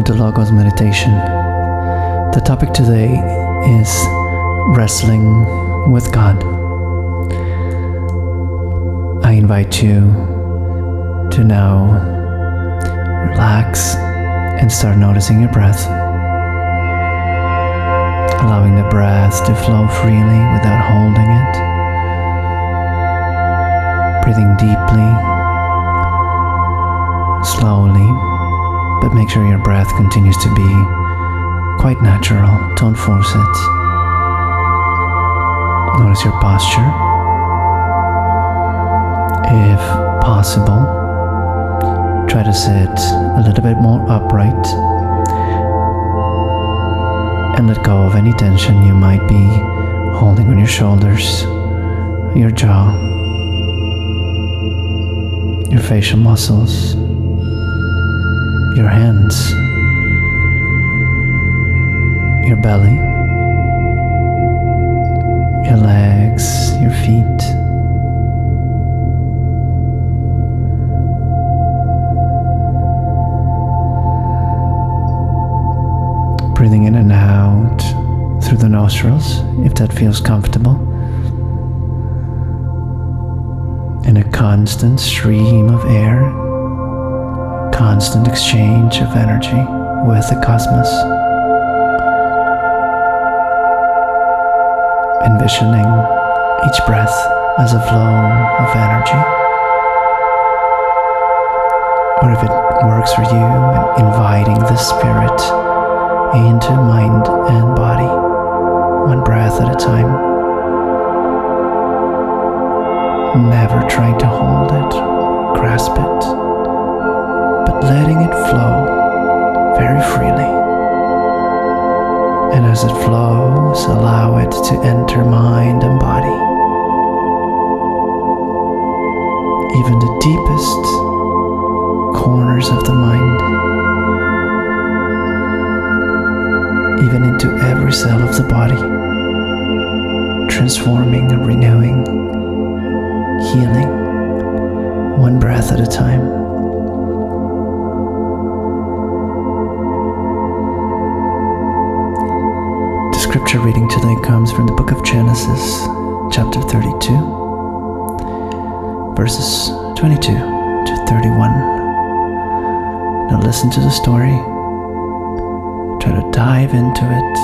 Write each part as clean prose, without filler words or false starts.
Welcome to Logos Meditation. The topic today is wrestling with God. I invite you to now relax and start noticing your breath, allowing the breath to flow freely without holding it, breathing deeply, slowly, but make sure your breath continues to be quite natural. Don't force it. Notice your posture. If possible, try to sit a little bit more upright and let go of any tension you might be holding on your shoulders, your jaw, your facial muscles, your hands, your belly, your legs, your feet. Breathing in and out through the nostrils, if that feels comfortable. In a constant stream of air, constant exchange of energy with the cosmos. Envisioning each breath as a flow of energy. Or if it works for you, inviting the spirit into mind and body, one breath at a time. Never trying to hold it, grasp it, but letting it flow very freely. And as it flows, allow it to enter mind and body. Even the deepest corners of the mind. Even into every cell of the body. Transforming and renewing, healing, one breath at a time. Scripture reading today comes from the book of Genesis, chapter 32, verses 22 to 31. Now listen to the story. Try to dive into it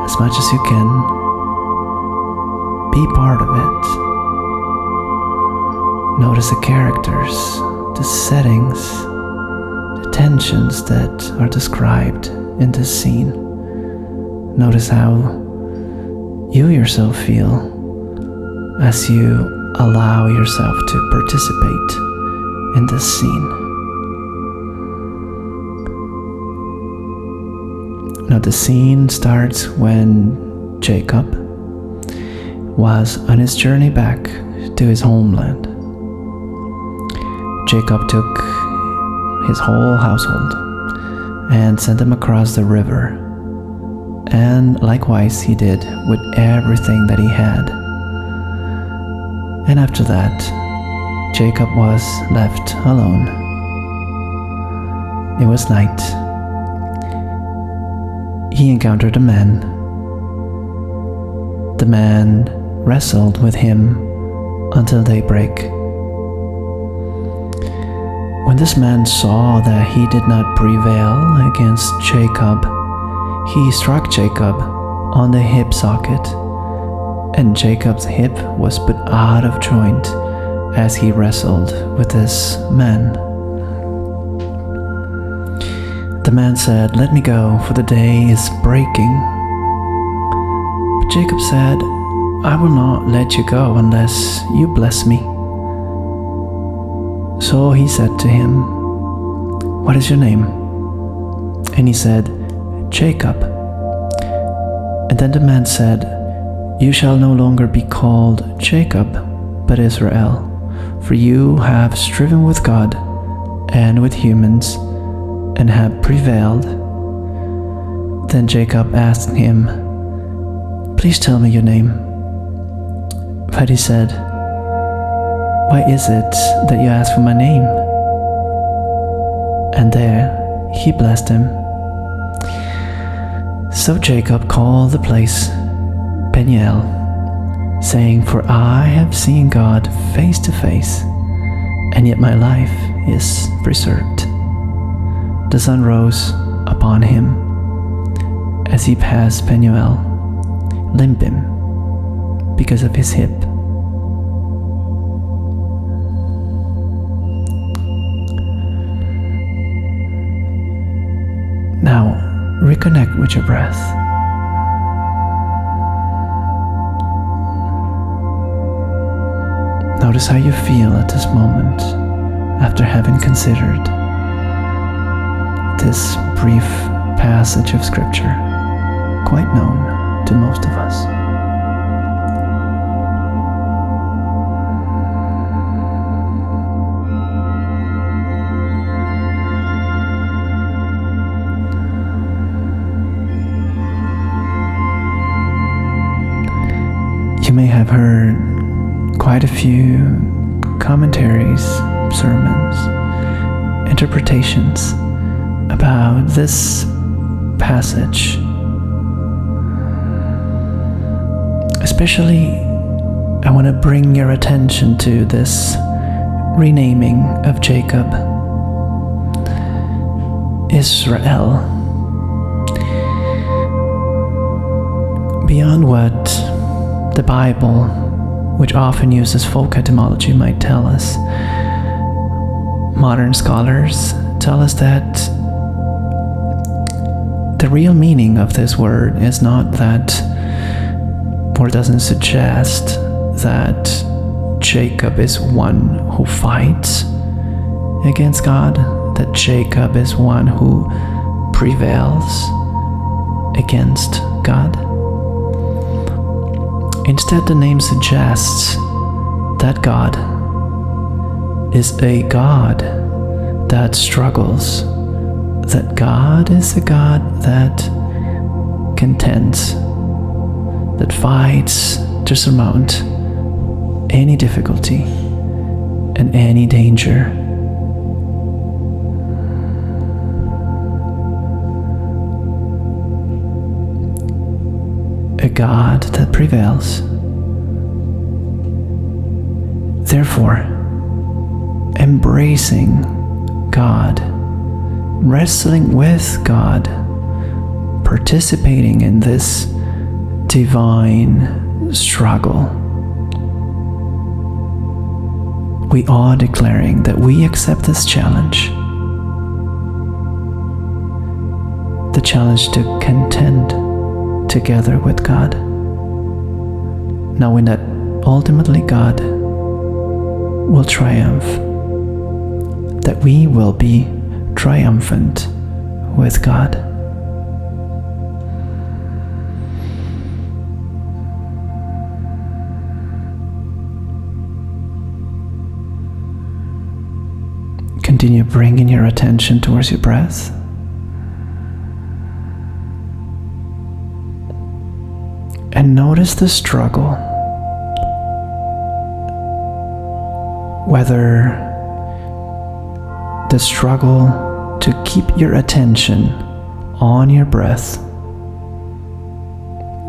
as much as you can. Be part of it. Notice the characters, the settings, the tensions that are described in this scene. Notice how you yourself feel as you allow yourself to participate in this scene. Now the scene starts when Jacob was on his journey back to his homeland. Jacob took his whole household and sent them across the river. And likewise he did with everything that he had. And after that, Jacob was left alone. It was night. He encountered a man. The man wrestled with him until daybreak. When this man saw that he did not prevail against Jacob, he struck Jacob on the hip socket, and Jacob's hip was put out of joint as he wrestled with this man. The man said, "Let me go, for the day is breaking." But Jacob said, "I will not let you go unless you bless me." So he said to him, "What is your name?" And he said, "Jacob." And then the man said, "You shall no longer be called Jacob, but Israel, for you have striven with God and with humans and have prevailed." Then Jacob asked him, "Please tell me your name." But he said, "Why is it that you ask for my name?" and there he blessed him. So Jacob called the place Peniel, saying, "For I have seen God face to face, and yet my life is preserved." The sun rose upon him as he passed Peniel, limping because of his hip. Now, reconnect with your breath. Notice how you feel at this moment after having considered this brief passage of Scripture, quite known to most of us. You may have heard quite a few commentaries, sermons, interpretations about this passage. Especially, I want to bring your attention to this renaming of Jacob, Israel. Beyond what the Bible, which often uses folk etymology, might tell us, modern scholars tell us that the real meaning of this word is not that, or doesn't suggest that Jacob is one who fights against God, that Jacob is one who prevails against God. Instead, the name suggests that God is a God that struggles, that God is a God that contends, that fights to surmount any difficulty and any danger. A God that prevails. Therefore, embracing God, wrestling with God, participating in this divine struggle, we are declaring that we accept this challenge, the challenge to contend together with God, knowing that ultimately God will triumph, that we will be triumphant with God. Continue bringing your attention towards your breath. And notice the struggle, whether the struggle to keep your attention on your breath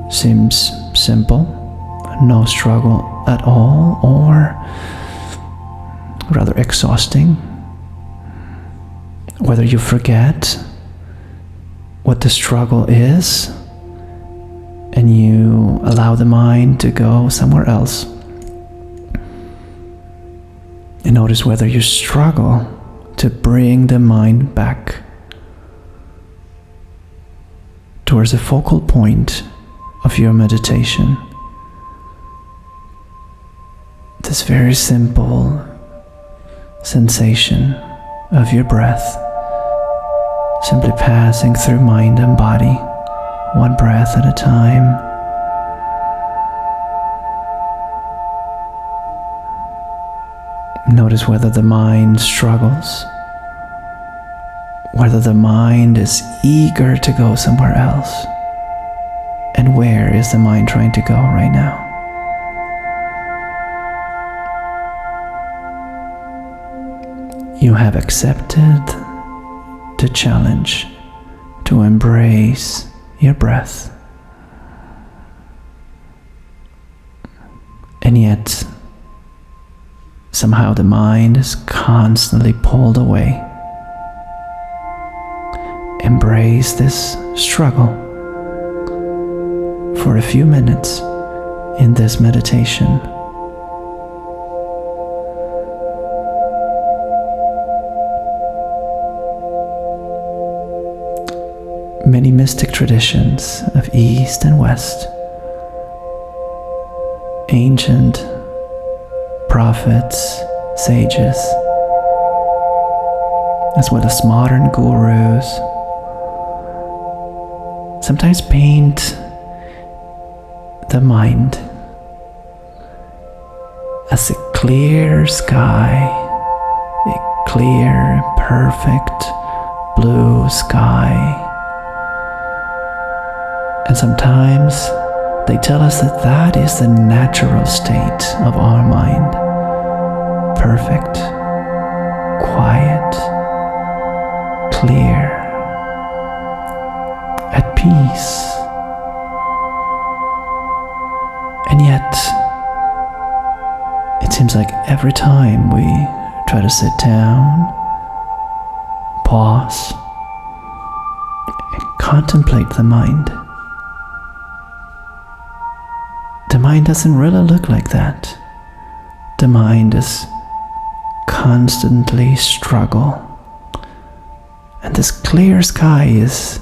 seems simple, no struggle at all, or rather exhausting, whether you forget what the struggle is and you allow the mind to go somewhere else. And notice whether you struggle to bring the mind back towards the focal point of your meditation. This very simple sensation of your breath simply passing through mind and body, one breath at a time. Notice whether the mind struggles, whether the mind is eager to go somewhere else, and where is the mind trying to go right now? You have accepted the challenge to embrace your breath. And yet, somehow the mind is constantly pulled away. Embrace this struggle for a few minutes in this meditation. Many mystic traditions of East and West, ancient prophets, sages, as well as modern gurus, sometimes paint the mind as a clear sky, a clear, perfect blue sky. And sometimes they tell us that that is the natural state of our mind. Perfect, quiet, clear, at peace. And yet, it seems like every time we try to sit down, pause, and contemplate the mind doesn't really look like that. The mind is constantly struggle. And this clear sky is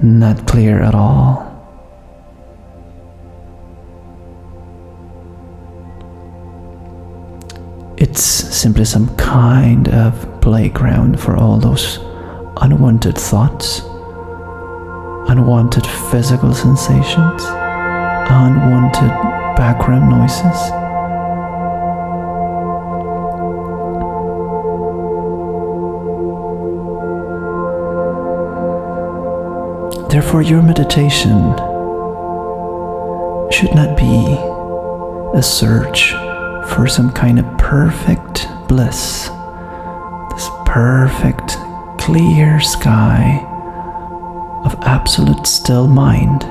not clear at all. It's simply some kind of playground for all those unwanted thoughts, unwanted physical sensations, unwanted background noises. Therefore, your meditation should not be a search for some kind of perfect bliss, this perfect clear sky of absolute still mind.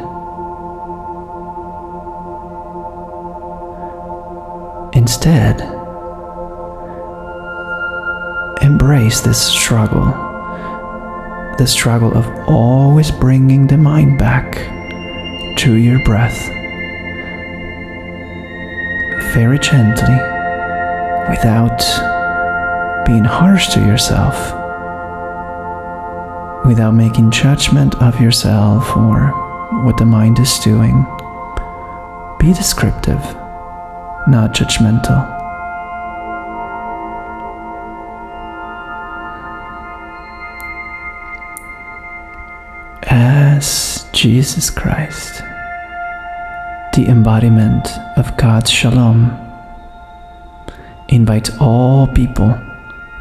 Instead, embrace this struggle of always bringing the mind back to your breath, very gently, without being harsh to yourself, without making judgment of yourself or what the mind is doing. Be descriptive, not judgmental. As Jesus Christ, the embodiment of God's shalom, invites all people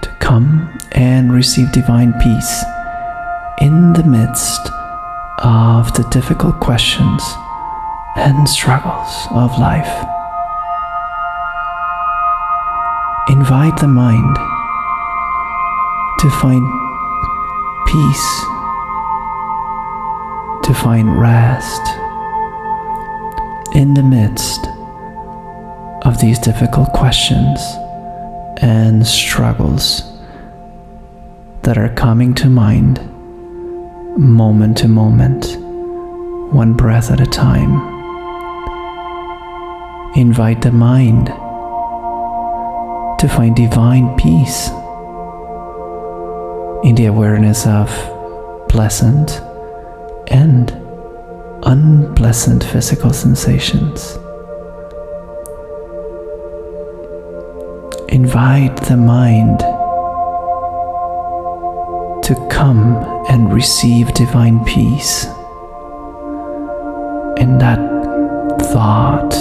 to come and receive divine peace in the midst of the difficult questions and struggles of life. Invite the mind to find peace, to find rest in the midst of these difficult questions and struggles that are coming to mind moment to moment, one breath at a time. Invite the mind to find divine peace in the awareness of pleasant and unpleasant physical sensations. Invite the mind to come and receive divine peace in that thought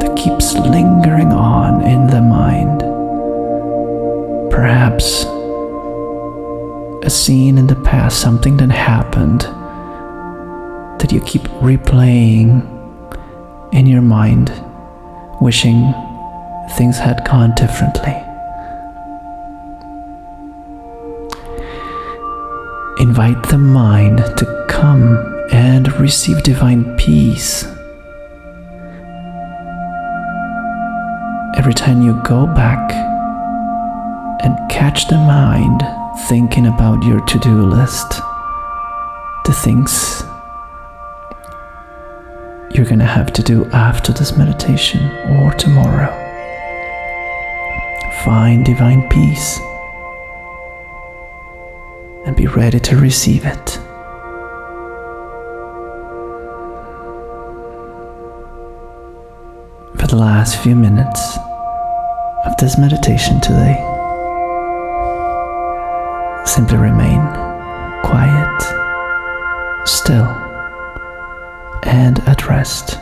that keeps lingering on in the mind. Perhaps a scene in the past, something that happened that you keep replaying in your mind, wishing things had gone differently. invite the mind to come and receive divine peace. Every time you go back and catch the mind thinking about your to-do list, the things you're going to have to do after this meditation or tomorrow, find divine peace and be ready to receive it. For the last few minutes of this meditation today, simply remain quiet, still, and at rest.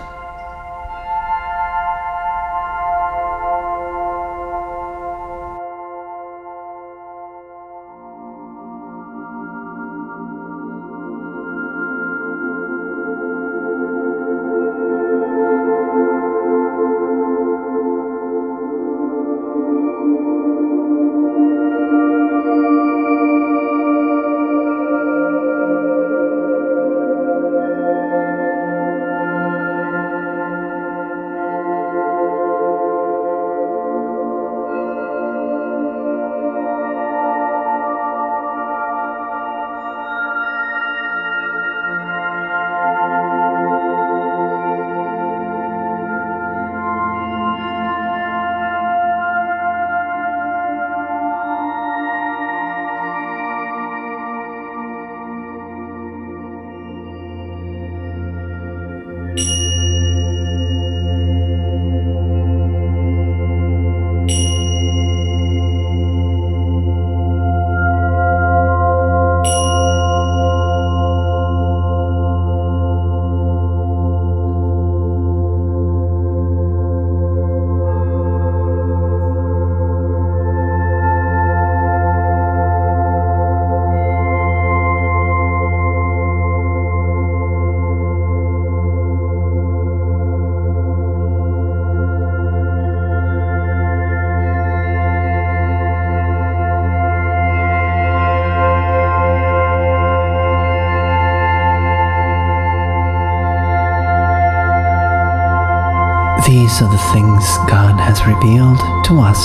These are the things God has revealed to us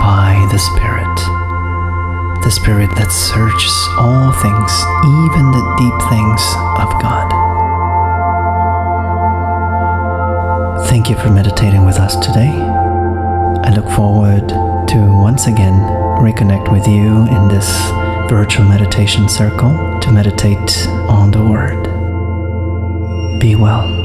by the Spirit that searches all things, even the deep things of God. Thank you for meditating with us today. I look forward to once again reconnect with you in this virtual meditation circle to meditate on the Word. Be well.